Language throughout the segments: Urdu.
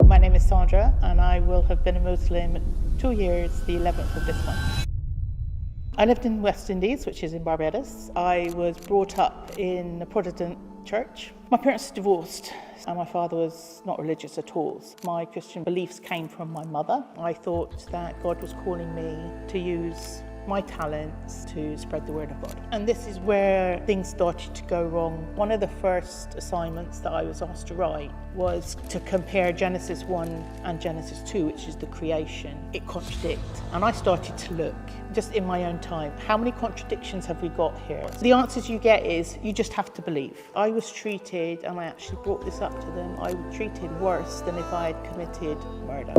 My name is Sandra, and I will have been a Muslim 2 years, the 11th of this month. I lived in West Indies, which is in Barbados. I was brought up in a Protestant church. My parents divorced, and my father was not religious at all. My Christian beliefs came from my mother. I thought that God was calling me to use my talents to spread the word of God. And this is where things started to go wrong. One of the first assignments that I was asked to write was to compare Genesis 1 and Genesis 2, which is the creation. It contradicts. And I started to look, just in my own time, how many contradictions have we got here? The answers you get is, you just have to believe. I was treated, and I actually brought this up to them, I was treated worse than if I had committed murder.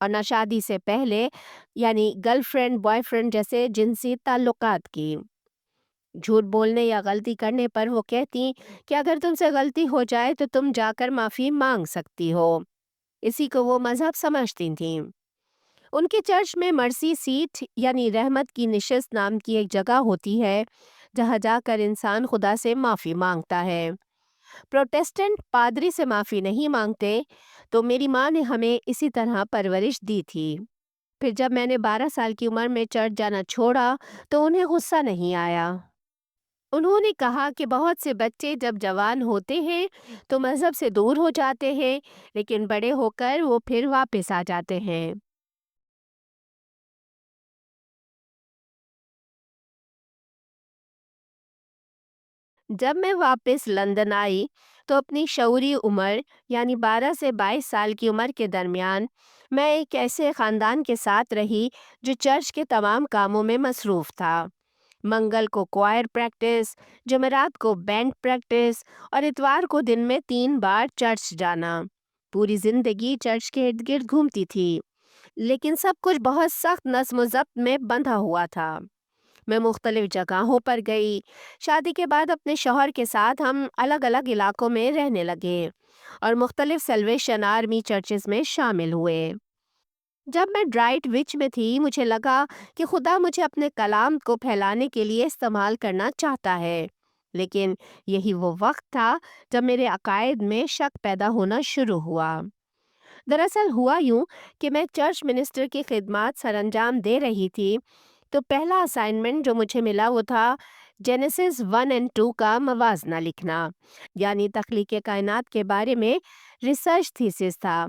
اور نہ شادی سے پہلے یعنی گرل فرینڈ بوائے فرینڈ جیسے جنسی تعلقات کی۔ جھوٹ بولنے یا غلطی کرنے پر وہ کہتی کہ اگر تم سے غلطی ہو جائے تو تم جا کر معافی مانگ سکتی ہو۔ اسی کو وہ مذہب سمجھتی تھیں۔ ان کے چرچ میں مرسی سیٹ یعنی رحمت کی نشست نام کی ایک جگہ ہوتی ہے جہاں جا کر انسان خدا سے معافی مانگتا ہے۔ پروٹیسٹنٹ پادری سے معافی نہیں مانگتے، تو میری ماں نے ہمیں اسی طرح پرورش دی تھی۔ پھر جب میں نے 12 سال کی عمر میں چرچ جانا چھوڑا تو انہیں غصہ نہیں آیا۔ انہوں نے کہا کہ بہت سے بچے جب جوان ہوتے ہیں تو مذہب سے دور ہو جاتے ہیں، لیکن بڑے ہو کر وہ پھر واپس آ جاتے ہیں۔ جب میں واپس لندن آئی تو اپنی شعوری عمر یعنی 12 سے 22 سال کی عمر کے درمیان میں ایک ایسے خاندان کے ساتھ رہی جو چرچ کے تمام کاموں میں مصروف تھا۔ منگل کو کوائر پریکٹس، جمعرات کو بینڈ پریکٹس اور اتوار کو دن میں 3 بار چرچ جانا۔ پوری زندگی چرچ کے ارد گرد گھومتی تھی، لیکن سب کچھ بہت سخت نظم و ضبط میں بندھا ہوا تھا۔ میں مختلف جگہوں پر گئی۔ شادی کے بعد اپنے شوہر کے ساتھ ہم الگ الگ علاقوں میں رہنے لگے اور مختلف سیلویشن آرمی چرچز میں شامل ہوئے۔ جب میں ڈرائٹ وچ میں تھی مجھے لگا کہ خدا مجھے اپنے کلام کو پھیلانے کے لیے استعمال کرنا چاہتا ہے، لیکن یہی وہ وقت تھا جب میرے عقائد میں شک پیدا ہونا شروع ہوا۔ دراصل ہوا یوں کہ میں چرچ منسٹر کی خدمات سر انجام دے رہی تھی، تو پہلا اسائنمنٹ جو مجھے ملا وہ تھا جینیسس 1 اور 2 کا موازنہ لکھنا، یعنی تخلیق کائنات کے بارے میں ریسرچ تھیسس تھا۔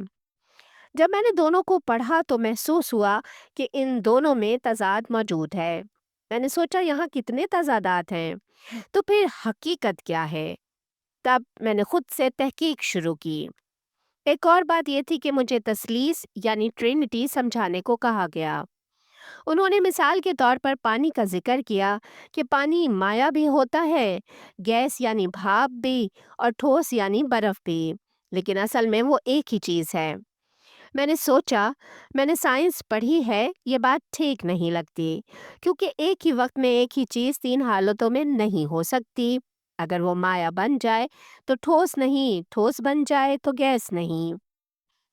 جب میں نے دونوں کو پڑھا تو محسوس ہوا کہ ان دونوں میں تضاد موجود ہے۔ میں نے سوچا یہاں کتنے تضادات ہیں، تو پھر حقیقت کیا ہے؟ تب میں نے خود سے تحقیق شروع کی۔ ایک اور بات یہ تھی کہ مجھے تثلیث یعنی ٹرینٹی سمجھانے کو کہا گیا۔ انہوں نے مثال کے طور پر پانی کا ذکر کیا کہ پانی مائع بھی ہوتا ہے، گیس یعنی بھاپ بھی، اور ٹھوس یعنی برف بھی، لیکن اصل میں وہ ایک ہی چیز ہے۔ میں نے سوچا میں نے سائنس پڑھی ہے، یہ بات ٹھیک نہیں لگتی، کیونکہ ایک ہی وقت میں ایک ہی چیز 3 حالتوں میں نہیں ہو سکتی۔ اگر وہ مائع بن جائے تو ٹھوس نہیں، ٹھوس بن جائے تو گیس نہیں۔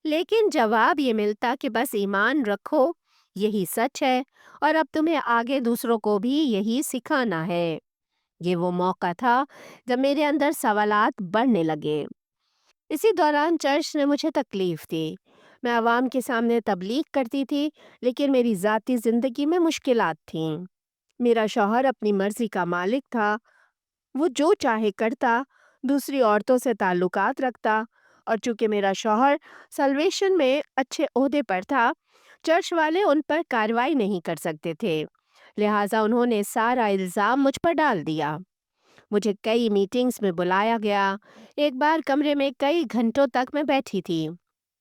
لیکن جواب یہ ملتا کہ بس ایمان رکھو، یہی سچ ہے، اور اب تمہیں آگے دوسروں کو بھی یہی سکھانا ہے۔ یہ وہ موقع تھا جب میرے اندر سوالات بڑھنے لگے۔ اسی دوران چرچ نے مجھے تکلیف دی۔ میں عوام کے سامنے تبلیغ کرتی تھی، لیکن میری ذاتی زندگی میں مشکلات تھیں۔ میرا شوہر اپنی مرضی کا مالک تھا، وہ جو چاہے کرتا، دوسری عورتوں سے تعلقات رکھتا، اور چونکہ میرا شوہر سلویشن میں اچھے عہدے پر تھا، چرچ والے ان پر کارروائی نہیں کر سکتے تھے، لہٰذا انہوں نے سارا الزام مجھ پر ڈال دیا۔ مجھے کئی میٹنگز میں بلایا گیا۔ ایک بار کمرے میں کئی گھنٹوں تک میں بیٹھی تھی،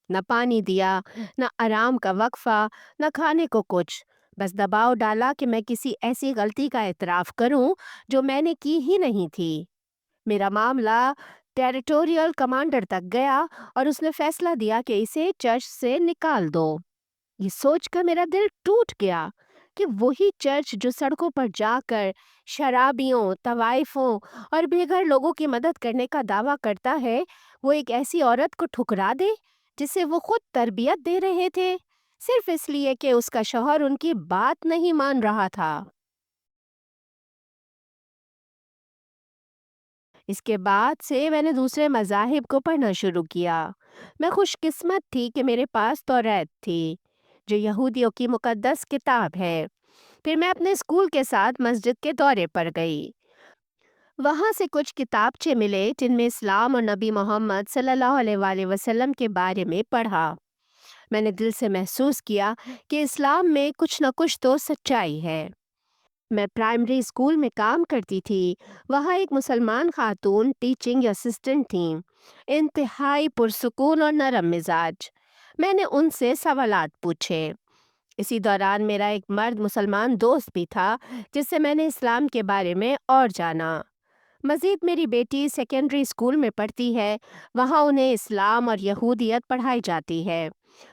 نہ پانی دیا، نہ آرام کا وقفہ، نہ کھانے کو کچھ، بس دباؤ ڈالا کہ میں کسی ایسی غلطی کا اعتراف کروں جو میں نے کی ہی نہیں تھی۔ میرا معاملہ ٹیریٹوریل کمانڈر تک گیا اور اس نے فیصلہ دیا کہ اسے چرچ سے نکال دو۔ یہ سوچ کر میرا دل ٹوٹ گیا کہ وہی چرچ جو سڑکوں پر جا کر شرابیوں، طوائفوں اور بے گھر لوگوں کی مدد کرنے کا دعویٰ کرتا ہے، وہ ایک ایسی عورت کو ٹھکرا دے جسے وہ خود تربیت دے رہے تھے، صرف اس لیے کہ اس کا شوہر ان کی بات نہیں مان رہا تھا۔ اس کے بعد سے میں نے دوسرے مذاہب کو پڑھنا شروع کیا۔ میں خوش قسمت تھی کہ میرے پاس توریت تھی، جو یہودیوں کی مقدس کتاب ہے۔ پھر میں اپنے اسکول کے ساتھ مسجد کے دورے پر گئی۔ وہاں سے کچھ کتابچے ملے جن میں اسلام اور نبی محمد صلی اللہ علیہ وآلہ وسلم کے بارے میں پڑھا۔ میں نے دل سے محسوس کیا کہ اسلام میں کچھ نہ کچھ تو سچائی ہے۔ میں پرائمری اسکول میں کام کرتی تھی، وہاں ایک مسلمان خاتون ٹیچنگ اسسٹنٹ تھیں، انتہائی پرسکون اور نرم مزاج۔ میں نے ان سے سوالات پوچھے۔ اسی دوران میرا ایک مرد مسلمان دوست بھی تھا جس سے میں نے اسلام کے بارے میں اور جانا۔ مزید میری بیٹی سیکنڈری اسکول میں پڑھتی ہے، وہاں انہیں اسلام اور یہودیت پڑھائی جاتی ہے۔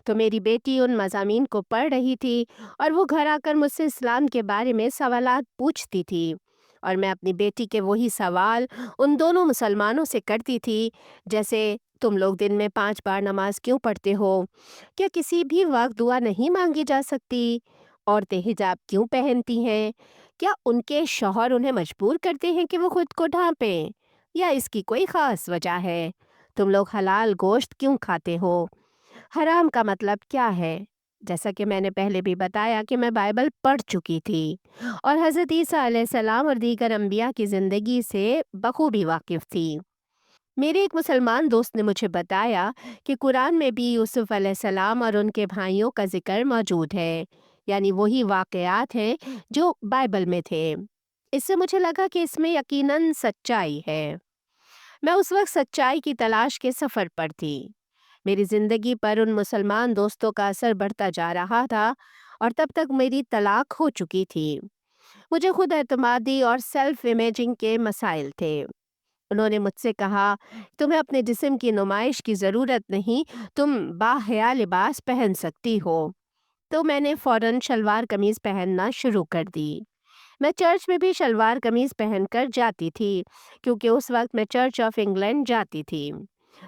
تو میری بیٹی ان مضامین کو پڑھ رہی تھی اور وہ گھر آ کر مجھ سے اسلام کے بارے میں سوالات پوچھتی تھی، اور میں اپنی بیٹی کے وہی سوال ان دونوں مسلمانوں سے کرتی تھی، جیسے تم لوگ دن میں 5 بار نماز کیوں پڑھتے ہو؟ کیا کسی بھی وقت دعا نہیں مانگی جا سکتی؟ عورتیں حجاب کیوں پہنتی ہیں؟ کیا ان کے شوہر انہیں مجبور کرتے ہیں کہ وہ خود کو ڈھانپیں؟ یا اس کی کوئی خاص وجہ ہے؟ تم لوگ حلال گوشت کیوں کھاتے ہو؟ حرام کا مطلب کیا ہے؟ جیسا کہ میں نے پہلے بھی بتایا کہ میں بائبل پڑھ چکی تھی اور حضرت عیسیٰ علیہ السلام اور دیگر انبیاء کی زندگی سے بخوبی واقف تھی۔ میرے ایک مسلمان دوست نے مجھے بتایا کہ قرآن میں بھی یوسف علیہ السلام اور ان کے بھائیوں کا ذکر موجود ہے، یعنی وہی واقعات ہیں جو بائبل میں تھے۔ اس سے مجھے لگا کہ اس میں یقیناً سچائی ہے۔ میں اس وقت سچائی کی تلاش کے سفر پر تھی۔ میری زندگی پر ان مسلمان دوستوں کا اثر بڑھتا جا رہا تھا اور تب تک میری طلاق ہو چکی تھی۔ مجھے خود اعتمادی اور سیلف امیجنگ کے مسائل تھے۔ انہوں نے مجھ سے کہا، تمہیں اپنے جسم کی نمائش کی ضرورت نہیں، تم باحیا لباس پہن سکتی ہو۔ تو میں نے فوراً شلوار قمیض پہننا شروع کر دی۔ میں چرچ میں بھی شلوار قمیض پہن کر جاتی تھی، کیونکہ اس وقت میں چرچ آف انگلینڈ جاتی تھی۔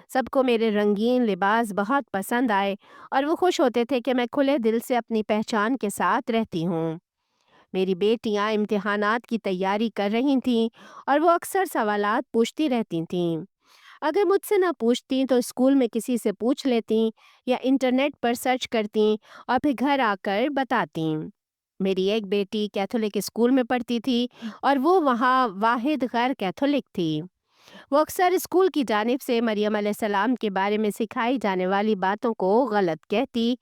سب کو میرے رنگین لباس بہت پسند آئے اور وہ خوش ہوتے تھے کہ میں کھلے دل سے اپنی پہچان کے ساتھ رہتی ہوں۔ میری بیٹیاں امتحانات کی تیاری کر رہی تھیں اور وہ اکثر سوالات پوچھتی رہتی تھیں۔ اگر مجھ سے نہ پوچھتیں تو اسکول میں کسی سے پوچھ لیتیں یا انٹرنیٹ پر سرچ کرتیں اور پھر گھر آ کر بتاتیں۔ میری ایک بیٹی کیتھولک اسکول میں پڑھتی تھی اور وہ وہاں واحد غیر کیتھولک تھی۔ وہ اکثر اسکول کی جانب سے مریم علیہ السلام کے بارے میں سکھائی جانے والی باتوں کو غلط کہتی۔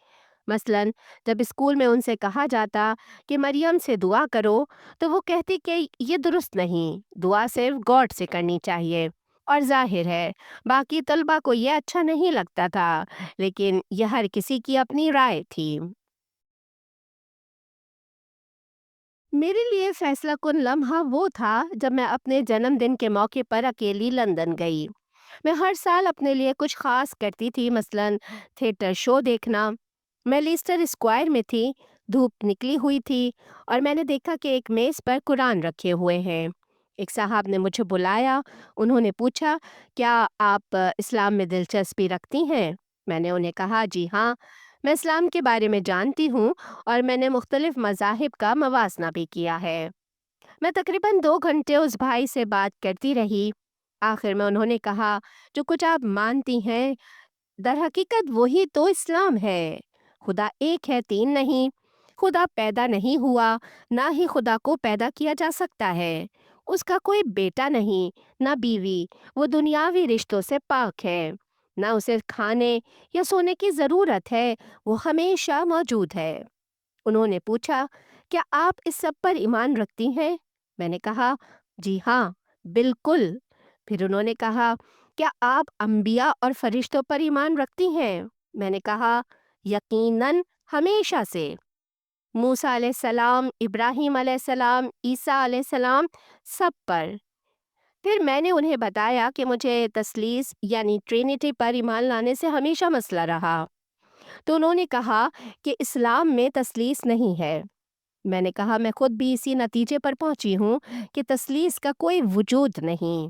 مثلاً جب اسکول میں ان سے کہا جاتا کہ مریم سے دعا کرو تو وہ کہتی کہ یہ درست نہیں، دعا صرف گاڈ سے کرنی چاہیے۔ اور ظاہر ہے باقی طلبہ کو یہ اچھا نہیں لگتا تھا، لیکن یہ ہر کسی کی اپنی رائے تھی۔ میرے لیے فیصلہ کن لمحہ وہ تھا جب میں اپنے جنم دن کے موقع پر اکیلی لندن گئی۔ میں ہر سال اپنے لیے کچھ خاص کرتی تھی، مثلاً تھیٹر شو دیکھنا۔ میں لیسٹر اسکوائر میں تھی، دھوپ نکلی ہوئی تھی اور میں نے دیکھا کہ ایک میز پر قرآن رکھے ہوئے ہیں۔ ایک صاحب نے مجھے بلایا، انہوں نے پوچھا، کیا آپ اسلام میں دلچسپی رکھتی ہیں؟ میں نے انہیں کہا، جی ہاں، میں اسلام کے بارے میں جانتی ہوں اور میں نے مختلف مذاہب کا موازنہ بھی کیا ہے۔ میں تقریباً 2 گھنٹے اس بھائی سے بات کرتی رہی۔ آخر میں انہوں نے کہا، جو کچھ آپ مانتی ہیں در حقیقت وہی تو اسلام ہے۔ خدا ایک ہے، 3 نہیں۔ خدا پیدا نہیں ہوا، نہ ہی خدا کو پیدا کیا جا سکتا ہے۔ اس کا کوئی بیٹا نہیں، نہ بیوی، وہ دنیاوی رشتوں سے پاک ہے۔ نہ اسے کھانے یا سونے کی ضرورت ہے، وہ ہمیشہ موجود ہے۔ انہوں نے پوچھا، کیا آپ اس سب پر ایمان رکھتی ہیں؟ میں نے کہا، جی ہاں، بالکل۔ پھر انہوں نے کہا، کیا آپ انبیاء اور فرشتوں پر ایمان رکھتی ہیں؟ میں نے کہا، یقیناً، ہمیشہ سے۔ موسیٰ علیہ السلام، ابراہیم علیہ السلام، عیسیٰ علیہ السلام، سب پر۔ پھر میں نے انہیں بتایا کہ مجھے تثلیث یعنی ٹرینٹی پر ایمان لانے سے ہمیشہ مسئلہ رہا۔ تو انہوں نے کہا کہ اسلام میں تثلیث نہیں ہے۔ میں نے کہا، میں خود بھی اسی نتیجے پر پہنچی ہوں کہ تثلیث کا کوئی وجود نہیں۔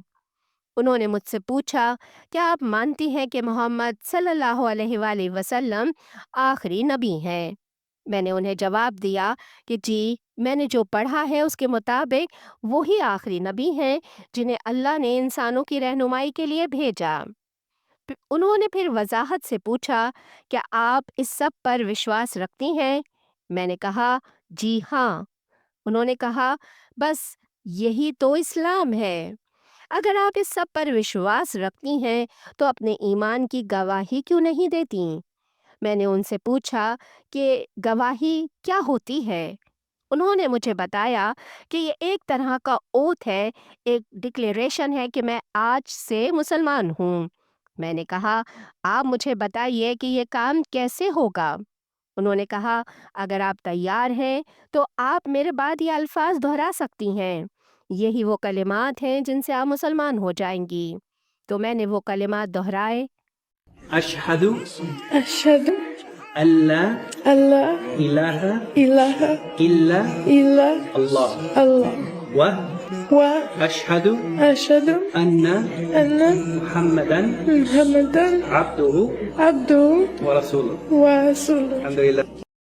انہوں نے مجھ سے پوچھا، کیا آپ مانتی ہیں کہ محمد صلی اللہ علیہ وآلہ وسلم آخری نبی ہیں؟ میں نے انہیں جواب دیا کہ جی، میں نے جو پڑھا ہے اس کے مطابق وہی آخری نبی ہیں جنہیں اللہ نے انسانوں کی رہنمائی کے لیے بھیجا۔ انہوں نے پھر وضاحت سے پوچھا، کیا آپ اس سب پر وشواس رکھتی ہیں؟ میں نے کہا، جی ہاں۔ انہوں نے کہا، بس یہی تو اسلام ہے۔ اگر آپ اس سب پر وشواس رکھتی ہیں تو اپنے ایمان کی گواہی کیوں نہیں دیتی؟ میں نے ان سے پوچھا کہ گواہی کیا ہوتی ہے؟ انہوں نے مجھے بتایا کہ یہ ایک طرح کا اوتھ ہے، ایک ڈکلیریشن ہے کہ میں آج سے مسلمان ہوں۔ میں نے کہا، آپ مجھے بتائیے کہ یہ کام کیسے ہوگا؟ انہوں نے کہا، اگر آپ تیار ہیں تو آپ میرے بعد یہ الفاظ دہرا سکتی ہیں۔ یہی وہ کلمات ہیں جن سے آپ مسلمان ہو جائیں گی۔ تو میں نے وہ کلمات دہرائے۔ أشهد أشهد ألا ألا إله إله إلا إلا الله الله وأشهد وأشهد أن أن محمدا محمدا عبده عبده ورسوله ورسوله. الحمد لله.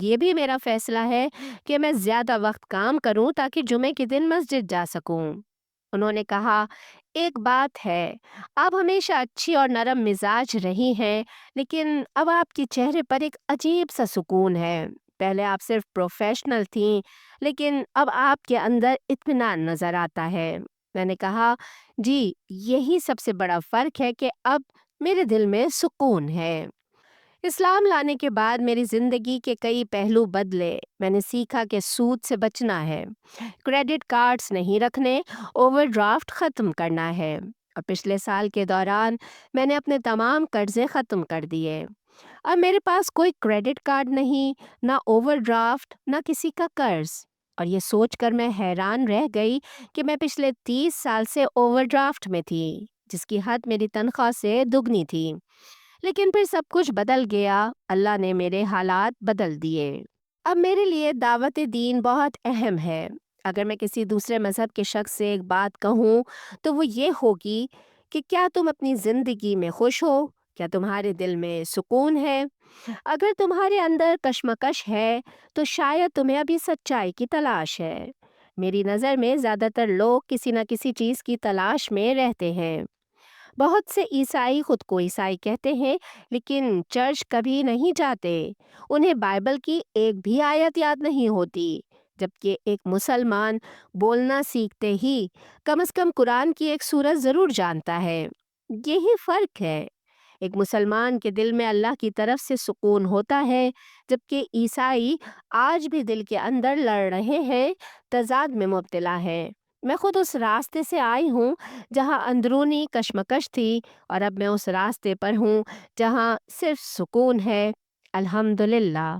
یہ بھی میرا فیصلہ ہے کہ میں زیادہ وقت کام کروں تاکہ جمعے کے دن مسجد جا سکوں۔ انہوں نے کہا، ایک بات ہے، آپ ہمیشہ اچھی اور نرم مزاج رہی ہیں، لیکن اب آپ کے چہرے پر ایک عجیب سا سکون ہے۔ پہلے آپ صرف پروفیشنل تھیں، لیکن اب آپ کے اندر اطمینان نظر آتا ہے۔ میں نے کہا، جی، یہی سب سے بڑا فرق ہے کہ اب میرے دل میں سکون ہے۔ اسلام لانے کے بعد میری زندگی کے کئی پہلو بدلے۔ میں نے سیکھا کہ سود سے بچنا ہے، کریڈٹ کارڈز نہیں رکھنے، اوور ڈرافٹ ختم کرنا ہے، اور پچھلے سال کے دوران میں نے اپنے تمام قرضے ختم کر دیے۔ اب میرے پاس کوئی کریڈٹ کارڈ نہیں، نہ اوور ڈرافٹ، نہ کسی کا قرض۔ اور یہ سوچ کر میں حیران رہ گئی کہ میں پچھلے 30 سال سے اوور ڈرافٹ میں تھی، جس کی حد میری تنخواہ سے دگنی تھی۔ لیکن پھر سب کچھ بدل گیا، اللہ نے میرے حالات بدل دیے۔ اب میرے لیے دعوت دین بہت اہم ہے۔ اگر میں کسی دوسرے مذہب کے شخص سے ایک بات کہوں تو وہ یہ ہوگی کہ کیا تم اپنی زندگی میں خوش ہو؟ کیا تمہارے دل میں سکون ہے؟ اگر تمہارے اندر کشمکش ہے تو شاید تمہیں ابھی سچائی کی تلاش ہے۔ میری نظر میں زیادہ تر لوگ کسی نہ کسی چیز کی تلاش میں رہتے ہیں۔ بہت سے عیسائی خود کو عیسائی کہتے ہیں، لیکن چرچ کبھی نہیں جاتے۔ انہیں بائبل کی ایک بھی آیت یاد نہیں ہوتی، جبکہ ایک مسلمان بولنا سیکھتے ہی کم از کم قرآن کی ایک سورت ضرور جانتا ہے۔ یہی فرق ہے۔ ایک مسلمان کے دل میں اللہ کی طرف سے سکون ہوتا ہے، جبکہ عیسائی آج بھی دل کے اندر لڑ رہے ہیں، تضاد میں مبتلا ہے۔ میں خود اس راستے سے آئی ہوں جہاں اندرونی کشمکش تھی، اور اب میں اس راستے پر ہوں جہاں صرف سکون ہے۔ الحمدللہ۔